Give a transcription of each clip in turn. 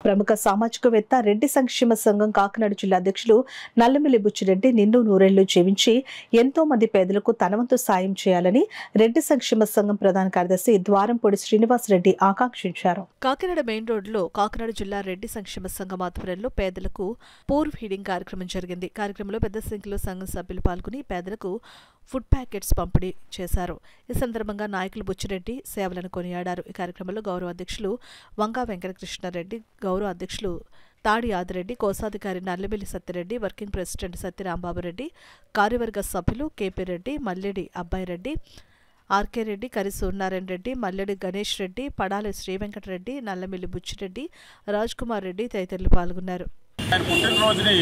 ప్రముఖ సామాజికవేత్త రెడ్డి సంక్షేమ సంఘం కాకినాడ జిల్లా అధ్యక్షులు నల్లమిల్లి బుచ్చిరెడ్డి నిండు నూరేళ్లు జీవించి ఎంతో మంది పేదలకు తనవంతు సాయం చేయాలని రెడ్డి సంక్షేమ సంఘం ప్రధాన కార్యదర్శి ద్వారంపూడి శ్రీనివాస్ రెడ్డి ఆకాంక్షించారు. కాకినాడ మెయిన్ రోడ్లో కాకినాడ జిల్లా రెడ్డి సంక్షేమ సంఘం ఆధ్వర్యంలో పేదలకు పూర్ ఫీడింగ్ కార్యక్రమం జరిగింది. కార్యక్రమంలో పెద్ద సంఖ్యలో సంఘం సభ్యులు పాల్గొని పేదలకు ఫుడ్ ప్యాకెట్స్ పంపిణీ చేశారు. ఈ సందర్భంగా నాయకులు బుచ్చిరెడ్డి సేవలను కొనియాడారు. ఈ కార్యక్రమంలో గౌరవ అధ్యక్షులు వంగా వెంకటకృష్ణారెడ్డి, గౌరవ అధ్యక్షులు తాడి ఆదిరెడ్డి, కోశాధికారి నల్లమిల్లి సత్యరెడ్డి, వర్కింగ్ ప్రెసిడెంట్ సత్యరాంబాబురెడ్డి, కార్యవర్గ సభ్యులు కేపీ రెడ్డి, మల్లెడి అబ్బాయిరెడ్డి, ఆర్కే రెడ్డి, కరి సూర్యనారాయణ రెడ్డి, మల్లెడి గణేష్ రెడ్డి, పడాలి శ్రీవెంకటరెడ్డి, నల్లమిల్లి బుచ్చిరెడ్డి, రాజ్ కుమార్ రెడ్డి తదితరులు పాల్గొన్నారు. ఆయన పుట్టినరోజుని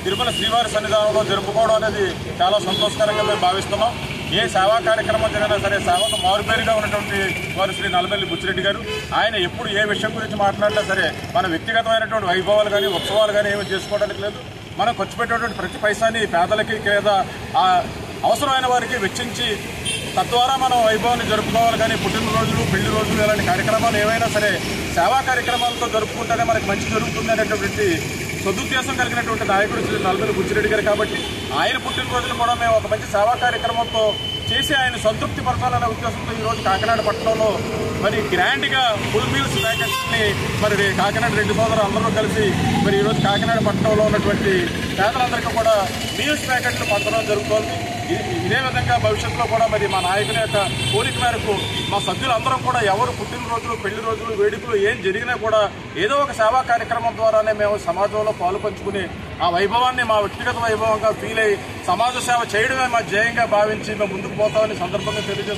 తిరుమల శ్రీవారి సన్నిధానంలో జరుపుకోవడం అనేది చాలా సంతోషకరంగా మేము భావిస్తున్నాం. ఏ సేవా కార్యక్రమం జరిగినా సరే సేవకు మారుపేరుగా ఉన్నటువంటి వారు శ్రీ నల్లమిల్లి బుచ్చిరెడ్డి గారు. ఆయన ఎప్పుడు ఏ విషయం గురించి మాట్లాడినా సరే మన వ్యక్తిగతమైనటువంటి వైభవాలు కానీ ఉత్సవాలు కానీ ఏమీ చేసుకోవడానికి లేదు. మనం ఖర్చు పెట్టేటువంటి ప్రతి పైసాని పేదలకి లేదా అవసరమైన వారికి వెచ్చించి తద్వారా మనం వైభవాన్ని జరుపుకోవాలి. కానీ పుట్టినరోజులు, పెళ్లి రోజులు ఇలాంటి కార్యక్రమాలు ఏవైనా సరే సేవా కార్యక్రమాలతో జరుపుకుంటేనే మనకి మంచి జరుగుతుంది అనేటువంటి సదుద్దేశం కలిగినటువంటి నాయకుడు శ్రీ నల్లమిల్లి బుచ్చిరెడ్డి గారు. కాబట్టి ఆయన పుట్టినరోజులు కూడా మేము ఒక మంచి సేవా కార్యక్రమంతో చేసి ఆయన సంతృప్తి పరచాలనే ఉద్దేశంతో ఈరోజు కాకినాడ పట్టణంలో మరి గ్రాండ్గా ఫుల్ మీల్స్ ప్యాకెట్స్ని మరి కాకినాడ రెడ్డి సోదరు అందరూ కలిసి మరి ఈరోజు కాకినాడ పట్టణంలో ఉన్నటువంటి పేదలందరికీ కూడా మీల్స్ ప్యాకెట్లు పంచడం జరుగుతోంది. ఇదే విధంగా భవిష్యత్తులో కూడా మరి మా నాయకుల యొక్క కోరిక మేరకు మా సభ్యులందరం కూడా ఎవరు పుట్టినరోజులు, పెళ్లి రోజులు, వేడుకలు ఏం జరిగినా కూడా ఏదో ఒక సేవా కార్యక్రమం ద్వారానే మేము సమాజంలో పాలు పంచుకుని ఆ వైభవాన్ని మా వ్యక్తిగత వైభవంగా ఫీల్ అయ్యి సమాజ సేవ చేయడమే మా ధ్యేయంగా భావించి మేము ముందుకు పోతామని సందర్భంగా తెలియజేస్తున్నాం.